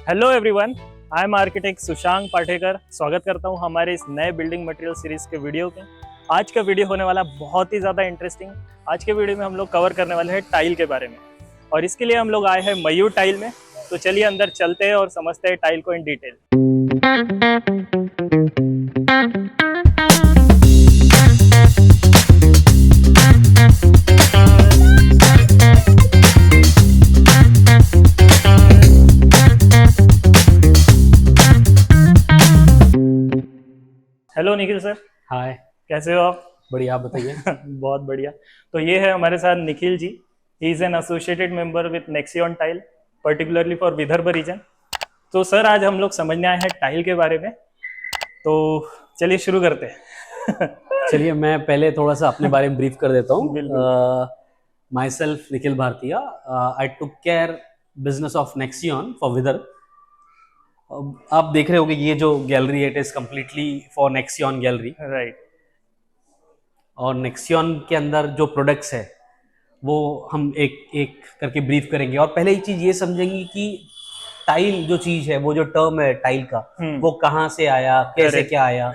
Hello everyone, I am architect Sushank Pathekar. स्वागत करता हूं हमारे इस नए बिल्डिंग मटेरियल सीरीज के वीडियो के। आज का वीडियो होने वाला बहुत ही ज़्यादा इंटरेस्टिंग। आज के वीडियो में हम लोग कवर करने वाले हैं टाइल के बारे में, और इसके लिए हम लोग आए हैं मयूर टाइल में। तो चलिए अंदर चलते हैं और समझते हैं टाइल को in detail. Hello Nikhil sir, hi. कैसे हो आप? बढ़िया, आप बताइए। बहुत बढ़िया। तो ये है हमारे साथ Nikhil ji. He is an associated member with Nexion tile, particularly for Vidarbha region. तो सर आज हम लोग समझने आए हैं टाइल के बारे में, तो चलिए शुरू करते हैं। चलिए मैं पहले थोड़ा सा अपने बारे में ब्रीफ कर देता हूँ। बिल्कुल। Myself Nikhil Bharatiya, I took care business of Nexion for Vidarbha. आप देख रहे होंगे ये जो gallery it is completely for Nexion gallery, right. और नेक्सियन के अंदर जो प्रोडक्ट्स है वो हम एक एक करके ब्रीफ करेंगे। और पहले एक चीज ये समझेंगे कि टाइल जो चीज है, वो जो टर्म है टाइल का, वो कहाँ से आया, कैसे क्या आया,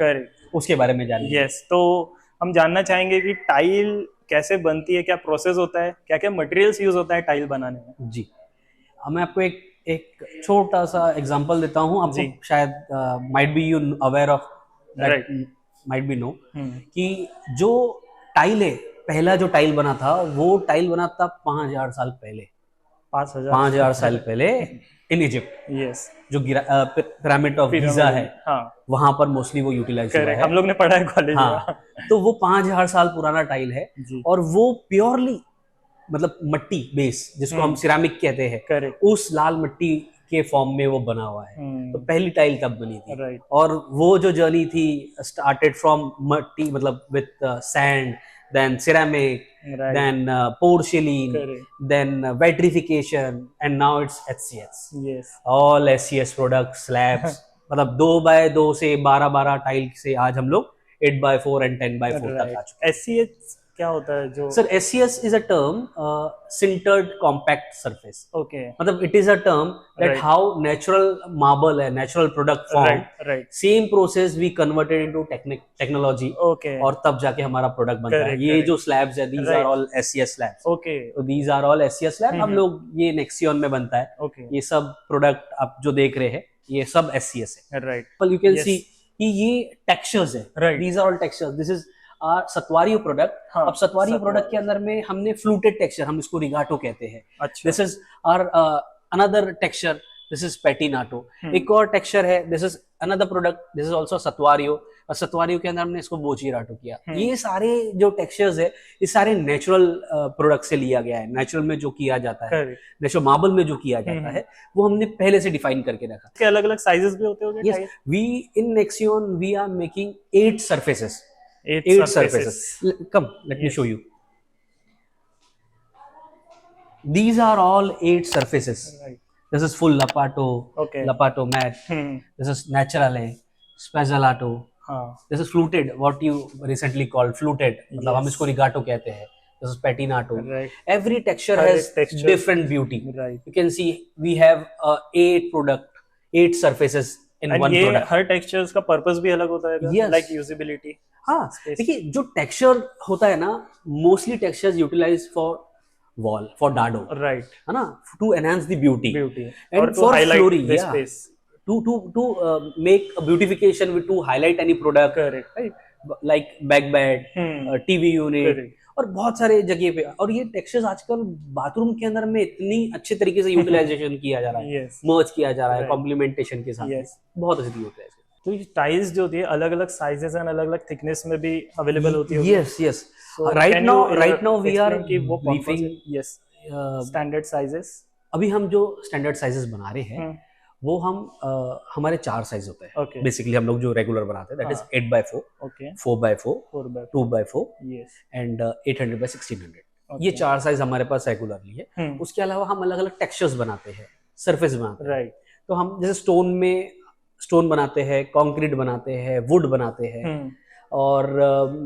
उसके बारे में जानेंगे। यस, तो हम जानना चाहेंगे कि टाइल कैसे बनती है, क्या प्रोसेस होता है, क्या क्या मटेरियल्स यूज होता है टाइल बनाने में। जी, मैं आपको एक छोटा सा एग्जांपल देता हूँ। आपको शायद might be you aware of that, might be know कि जो टाइल है, पहला जो टाइल बना था वो टाइल बना था 5000 साल पहले। 5000 साल पहले इन इजिप्ट। यस, जो पिरामिड ऑफ गीजा है, वहां पर मोस्टली वो यूटिलाइज हुआ है। हम लोग ने पढ़ा है कॉलेज में। तो वो 5000 साल पुराना टाइल है, और वो प्योरली मतलब मट्टी बेस, जिसको हम सिरामिक कहते हैं, उस लाल मिट्टी के फॉर्म में वो बना हुआ है। तो पहली टाइल तब बनी थी। और वो जो जर्नी थी स्टार्टेड फ्रॉम मट्टी, मतलब with sand, then ceramic, then porcelain, then vitrification, and now it's HCS। All HCS products, slabs, मतलब 2x2 से 12x12 टाइल से आज हम लोग 8x4 एंड 10x4 तक आ चुके हैं। HCS क्या होता है? जो sir HCS is a term, sintered compact surface. Okay, मतलब it is a term that how natural marble है, natural product form, same process we converted into technology, और तब जाके हमारा प्रोडक्ट बनता है। ये जो स्लैब्स है, these are all HCS slabs. Okay, तो these are all HCS slab. हम लोग ये नेक्सियन में बनता है। ये सब प्रोडक्ट आप जो देख रहे हैं ये सब HCS है। राइट, पर यू कैन सी कि ये टेक्सचर्स है। These are all textures. This is Statuario product. अब सतवारियो प्रोडक्ट के अंदर में हमने फ्लूटेड टेक्सचर, हम इसको रिगाटो कहते हैं। This is our another texture, this is Patinato. एक और टेक्सचर है, this is another product, this is also Statuario. और सतवारियो के अंदर हमने इसको बोचीराटो किया। ये सारे जो टेक्सचर्स है, ये सारे नेचुरल प्रोडक्ट से लिया गया है। नेचुरल में जो किया जाता है, नेचुरल मार्बल में जो किया जाता है, वो हमने पहले से डिफाइन करके रखा। के अलग अलग साइजेस भी होते होंगे। Yes, we in Nexion we are making 8 surfaces. 8 surfaces. Come, let me show you. These are all 8 surfaces. This is full Lapato, Lapato mat. This is Naturale, Spezzolato. This is fluted, what you recently called fluted. मतलब हम इसको rigato कहते हैं. This is Petinato. Every texture has different beauty. You can see we have 8 surfaces in one product. Her textures का purpose भी अलग होता है, लाइक यूजेबिलिटी। हाँ, देखिए जो टेक्सचर होता है ना, mostly textures utilize for wall, for dado, right, है ना, to enhance the beauty and for flooring, to make a beautification with, to highlight any product, right, like back bed, TV unit, और बहुत सारे जगह पे। और ये टेक्सचर्स आजकल बाथरूम के अंदर में इतनी अच्छे तरीके से यूटिलाइजेशन किया जा रहा है, मर्ज किया जा रहा है कॉम्प्लीमेंटेशन के साथ, बहुत अच्छी यूटिलाइजेशन। तो ये टाइल्स जो होती है अलग अलग साइजेस एंड अलग अलग थिकनेस में भी अवेलेबल होती है। Yes yes, right now we are briefing yes standard sizes. अभी हम जो स्टैंडर्ड साइजेस बना रहे हैं वो हम हमारे 4 साइज होते हैं बेसिकली। हम लोग जो रेगुलर बनाते हैं that is 8x4, 4x4, 2x4 and 800 by 1600। ये 4 साइज हमारे पास रेगुलरली है। उसके अलावा हम अलग अलग टेक्सचर्स बनाते हैं, सरफेस बनाते हैं, राइट। तो हम जैसे स्टोन बनाते हैं, कंक्रीट बनाते हैं, वुड बनाते हैं, और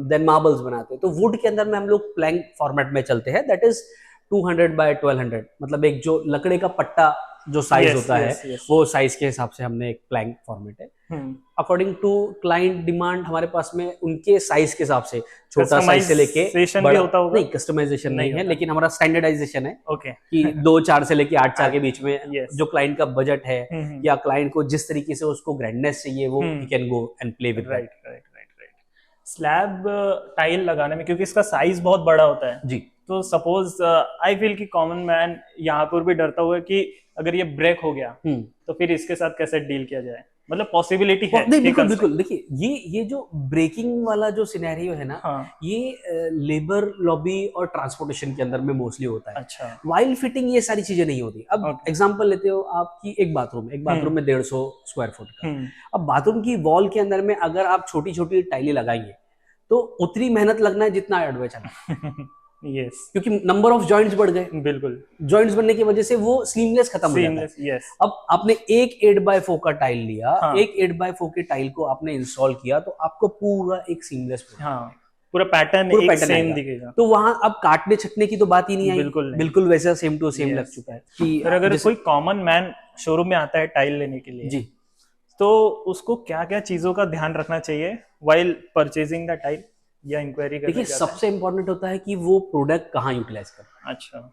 देन मार्बल्स बनाते हैं। तो वुड के अंदर में हम लोग प्लैंक फॉर्मेट में चलते हैं, दैट इज 200 by 1200। मतलब एक जो लकड़े का पट्टा जो साइज Yes, होता है yes, yes. वो साइज के हिसाब से हमने एक प्लैंक फॉर्मेट है। अकॉर्डिंग टू क्लाइंट डिमांड हमारे पास में उनके साइज के हिसाब से छोटा साइज से लेके Customization भी होता होगा? नहीं, कस्टमाइजेशन नहीं है, होता। लेकिन हमारा स्टैंडर्डाइजेशन है ओके कि 2-4 से लेके 8-4 के बीच में Yes. जो क्लाइंट का बजट है या क्लाइंट को जिस तरीके से उसको ग्रैंडनेस चाहिए वो ही can go and play with. Right right right right. Slab tile लगाने में क्योंकि इसका साइज बहुत बड़ा होता है जी, तो सपोज आई फील कि कॉमन मैन यहाँ पर भी डरता हुआ है कि अगर ये ब्रेक हो गया तो फिर इसके साथ कैसे डील किया जाए, मतलब पॉसिबिलिटी है? नहीं, बिल्कुल बिल्कुल। देखिए ये जो ब्रेकिंग वाला जो सिनेरियो है ना, ये लेबर लॉबी और ट्रांसपोर्टेशन के अंदर में मोस्टली होता है। अच्छा। वाइल फिटिंग ये सारी चीजें नहीं होती। अब एग्जांपल लेते हो आपकी एक बाथरूम में 150 स्क्वायर फुट का। अब बाथरूम की वॉल के अंदर में अगर आप छोटी छोटी टाइलें लगाएंगे तो उतनी मेहनत लगना है जितना एडवाइस चला। यस, क्योंकि नंबर ऑफ जॉइंट्स बढ़ गए। बिल्कुल, जॉइंट्स बढ़ने की वजह से वो सीमलेस खत्म हो जाता है। यस। अब आपने एक 8x4 का टाइल लिया, एक 8x4 के टाइल को आपने इंस्टॉल किया तो आपको पूरा एक सीमलेस पूरा पैटर्न एक सेम दिखेगा। तो वहां अब काटने छटने की तो बात ही नहीं आई, बिल्कुल वैसा सेम टू सेम लग चुका है। कि अगर कोई कॉमन मैन शोरूम में आता है टाइल लेने के लिए जी, तो उसको क्या क्या चीजों का ध्यान रखना चाहिए व्हाइल परचेजिंग द टाइल या इंक्वायरी करने? देखिए, सबसे इंपॉर्टेंट होता है कि वो प्रोडक्ट कहाँ यूटिलाइज कर रहा है। अच्छा,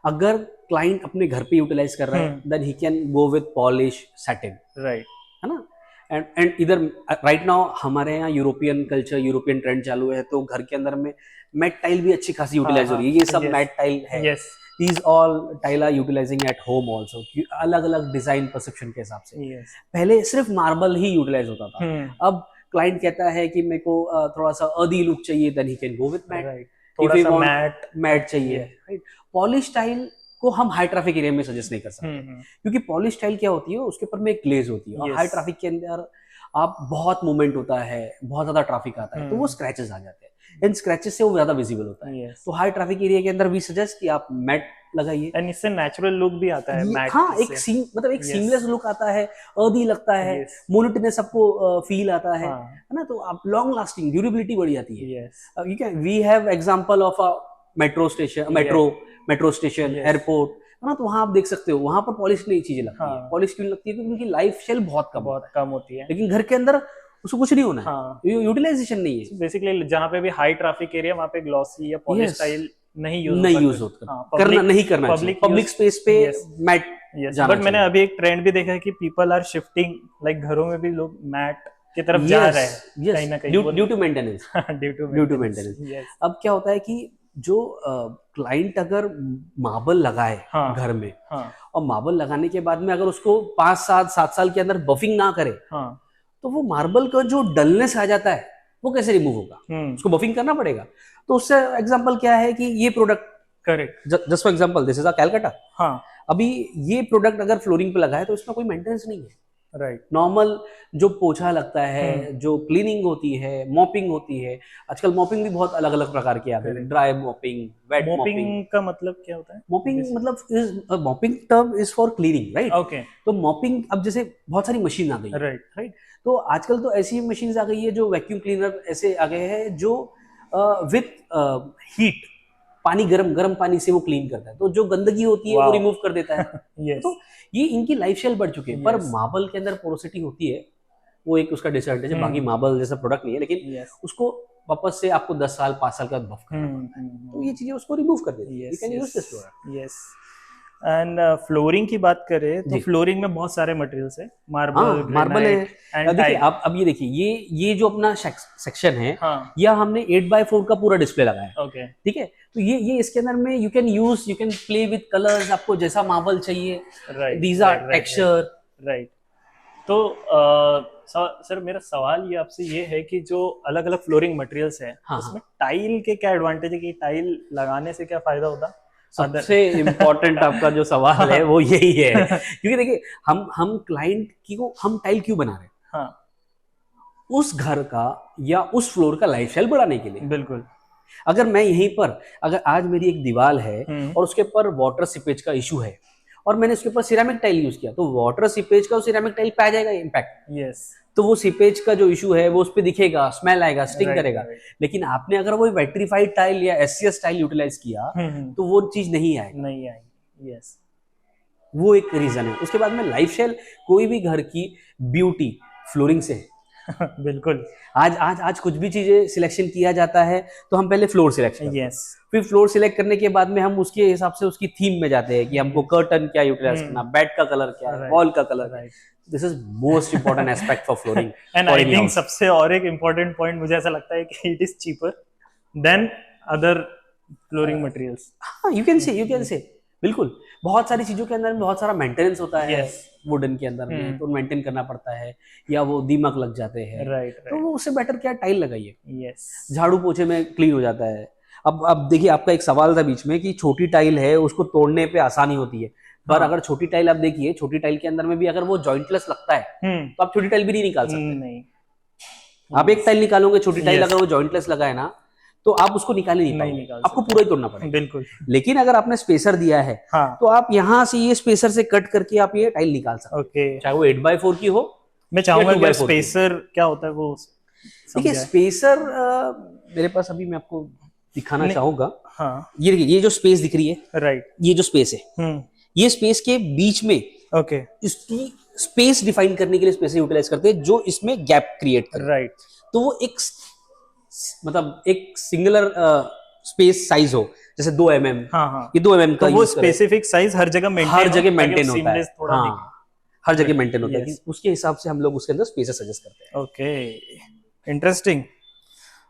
अगर क्लाइंट अपने घर पे यूटिलाइज कर रहा है then he can go with polish satin, right, है ना। एंड इधर राइट नाउ हमारे यहाँ यूरोपियन कल्चर, यूरोपियन ट्रेंड चालू है, तो घर के अंदर में मैट टाइल भी अच्छी खासी यूटिलाइज हो रही है। ये सब मैट टाइल है। Yes, these all tile are utilising at home also, अलग अलग डिजाइन परसेप्शन के हिसाब से। पहले सिर्फ मार्बल ही यूटिलाइज होता था। अब क्लाइंट कहता है कि मेरे को थोड़ा सा अर्दी लुक चाहिए, then he can go with matt. थोड़ा सा मैट चाहिए, राइट। पॉलिश टाइल को हम हाई ट्रैफिक एरिया में सजेस्ट नहीं कर सकते, क्योंकि पॉलिश टाइल क्या होती है, उसके ऊपर में एक ग्लेज होती है, और हाई ट्रैफिक के अंदर आप बहुत मूवमेंट होता है, बहुत ज्यादा ट्रैफिक आता है, तो वो स्क्रैचेस आ जाते हैं। इन स्क्रैचेस से वो ज्यादा विजिबल होता है। तो हाई ट्रैफिक एरिया के अंदर भी सजेस्ट कि आप मैट लगाइए, एंड इससे नेचुरल लुक भी आता है मैट। हाँ, एक सीमलेस लुक आता है, अर्दी लगता है, मोनोटोनस आपको फील आता है ना। तो आप लॉन्ग लास्टिंग ड्यूरेबिलिटी बढ़ जाती है। You can we have example of a metro station, airport, है ना। तो वहां आप देख सकते हो, वहां पर पॉलिश नहीं चीजें लगती है। पॉलिश क्यों लगती है? क्योंकि उनकी लाइफ शेल बहुत कम होती है। लेकिन घर के अंदर उसको कुछ नहीं होना है, यूटिलाइजेशन नहीं है। बेसिकली जहाँ पे भी हाई ट्रैफिक एरिया वहाँ पे ग्लॉसी या पॉलिश टाइल नहीं यूज होता, करना चाहिए। पब्लिक स्पेस पे मैट। बट मैंने अभी एक ट्रेंड भी देखा है कि पीपल आर शिफ्टिंग, लाइक घरों में भी लोग मैट की तरफ जा रहे हैं कहीं ना कहीं, ड्यू टू मेंटेनेंस। अब क्या होता है कि जो क्लाइंट अगर मार्बल लगाए घर में, और मार्बल लगाने के बाद में अगर उसको 5-7 साल के अंदर बफिंग ना करे, तो वो मार्बल का जो डलनेस आ जाता है वो कैसे रिमूव होगा? उसको बफिंग करना पड़ेगा। तो उससे एग्जांपल क्या है कि ये product, correct, just for example this is a Calcutta. अभी ये प्रोडक्ट अगर फ्लोरिंग पे लगा है तो इसमें कोई मेंटेनेंस नहीं है, राइट। नॉर्मल जो पोछा लगता है, जो क्लीनिंग होती है, मॉपिंग होती है। आजकल मॉपिंग भी बहुत अलग अलग प्रकार के आते हैं, ड्राई मॉपिंग, वेट मॉपिंग। का मतलब क्या होता है? मॉपिंग मतलब mopping term is for cleaning, right. Okay. तो मॉपिंग, अब जैसे बहुत सारी मशीन आ गई है, राइट। तो आजकल तो ऐसी मशीन आ गई है, जो वैक्यूम क्लीनर ऐसे आ गए हैं जो विथ हीट, पानी गरम पानी से वो क्लीन करता है, तो जो गंदगी होती है वो रिमूव कर देता है। तो ये इनकी लाइफ शेल बढ़ चुकी है। पर मार्बल के अंदर पोरोसिटी होती है, वो एक उसका डिसएडवांटेज है। बाकी मार्बल जैसा प्रोडक्ट नहीं है, लेकिन उसको वापस से आपको 10 साल 5 साल के बाद बफ करना पड़ता है, तो ये चीजें उसको रिमूव कर देती है। You can use this product. Yes. And flooring की बात करें तो फ्लोरिंग में बहुत सारे मटेरियल्स है, मार्बल है। देखिए आप अब ये देखिए, ये जो अपना सेक्शन है, या हमने 8x4 का पूरा डिस्प्ले लगाया है, ठीक है। तो ये इसके अंदर में you can play with colours, आपको जैसा मार्बल चाहिए, दीज आर टेक्सचर, राइट। तो सर मेरा सवाल ये आपसे ये है कि जो अलग अलग फ्लोरिंग मटेरियल्स है, उसमें टाइल के क्या एडवांटेज है, कि टाइल लगाने से क्या फायदा होता? सबसे इम्पोर्टेंट आपका जो सवाल है वो यही है, क्योंकि देखिए हम क्लाइंट को हम टाइल क्यों बना रहे हैं? उस घर का या उस फ्लोर का लाइफ स्टाइल बढ़ाने के लिए। बिल्कुल। अगर मैं यहीं पर, अगर आज मेरी एक दीवार है और उसके ऊपर वाटर सीपेज का इशू है, और मैंने उसके ऊपर सिरेमिक टाइल यूज किया, तो वाटर सीपेज का सिरेमिक टाइल पे आ जाएगा इम्पैक्ट। यस। तो वो सीपेज का जो इशू है वो उस पे दिखेगा, स्मेल आएगा, स्टिंग करेगा। लेकिन आपने अगर वो वेट्रीफाइड टाइल या एससीएस टाइल यूटिलाइज किया, तो वो चीज नहीं आएगी। यस। वो एक रीजन है। उसके बाद में लाइफस्टाइल, कोई भी घर की ब्यूटी फ्लोरिंग से है। बिल्कुल। आज कुछ भी चीजें सिलेक्शन किया जाता है तो हम पहले फ्लोर सिलेक्ट करते हैं। फिर फ्लोर सिलेक्ट करने के बाद में हम उसके हिसाब से उसकी थीम में जाते हैं कि हमको कर्टन क्या यूटिलाइज करना, बेड का कलर क्या है, वॉल का कलर है। This is most important aspect for flooring. And I think सबसे और एक इम्पोर्टेंट पॉइंट मुझे ऐसा लगता है कि it is cheaper than other flooring materials. You can say बिल्कुल। बहुत सारी चीजों के अंदर में बहुत सारा मेंटेनेंस होता है वुडन के अंदर में, तो मेंटेन करना पड़ता है, या वो दीमक लग जाते हैं। तो उससे बेटर क्या टाइल लगाइए। झाड़ू पोछे में क्लीन हो जाता है। अब देखिए, आपका एक सवाल था बीच में कि छोटी टाइल है उसको तोड़ने पे आसानी होती है, पर अगर छोटी टाइल आप देखिए, छोटी टाइल के अंदर में भी अगर वो जॉइंटलेस लगता है तो आप छोटी टाइल भी नहीं निकाल सकते। नहीं, आप एक टाइल निकालोगे, छोटी टाइल अगर वो जॉइंटलेस लगा है ना, तो आप उसको निकाल ही नहीं पाओगे, आपको पूरा ही तोड़ना पड़ेगा। बिल्कुल। लेकिन अगर आपने स्पेसर दिया है तो आप यहाँ से ये स्पेसर से कट करके आप ये टाइल निकाल सकते हैं। चाहे वो 8x4 की हो। मैं चाहूंगा कि स्पेसर क्या होता है वो देखिए। स्पेसर मेरे पास अभी मैं आपको दिखाना चाहूंगा। ये देखिए, ये जो स्पेस दिख रही है, राइट, ये जो स्पेस है, ये स्पेस के बीच में इसकी स्पेस डिफाइन करने के लिए स्पेस यूटिलाइज करते हैं, जो इसमें गैप क्रिएट करे। राइट। तो वो एक मतलब एक सिंगुलर स्पेस साइज हो, जैसे 2 mm। ये 2 mm का, तो वो स्पेसिफिक साइज हर जगह मेंटेन होता है। हर जगह मेंटेन होता है। उसके हिसाब से हम लोग उसके अंदर स्पेसेस सजेस्ट करते हैं। Okay, interesting.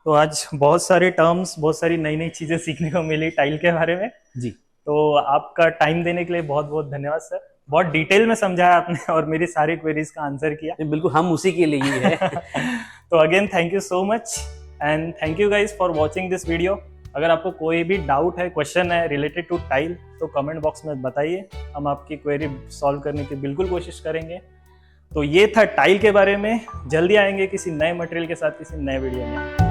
तो आज बहुत सारे टर्म्स, बहुत सारी नई नई चीजें सीखने को मिली टाइल के बारे में जी। तो आपका टाइम देने के लिए बहुत बहुत धन्यवाद सर। बहुत डिटेल में समझाया आपने और मेरी सारी क्वेरीज का आंसर किया। बिल्कुल, हम उसी के लिए ही है। तो again thank you so much and thank you guys for watching this video. अगर आपको कोई भी डाउट है, क्वेश्चन है रिलेटेड टू टाइल, तो कमेंट बॉक्स में बताइए, हम आपकी क्वेरी सॉल्व करने की बिल्कुल कोशिश करेंगे। तो ये था टाइल के बारे में। जल्दी आएंगे किसी नए मटेरियल के साथ, किसी नए वीडियो में।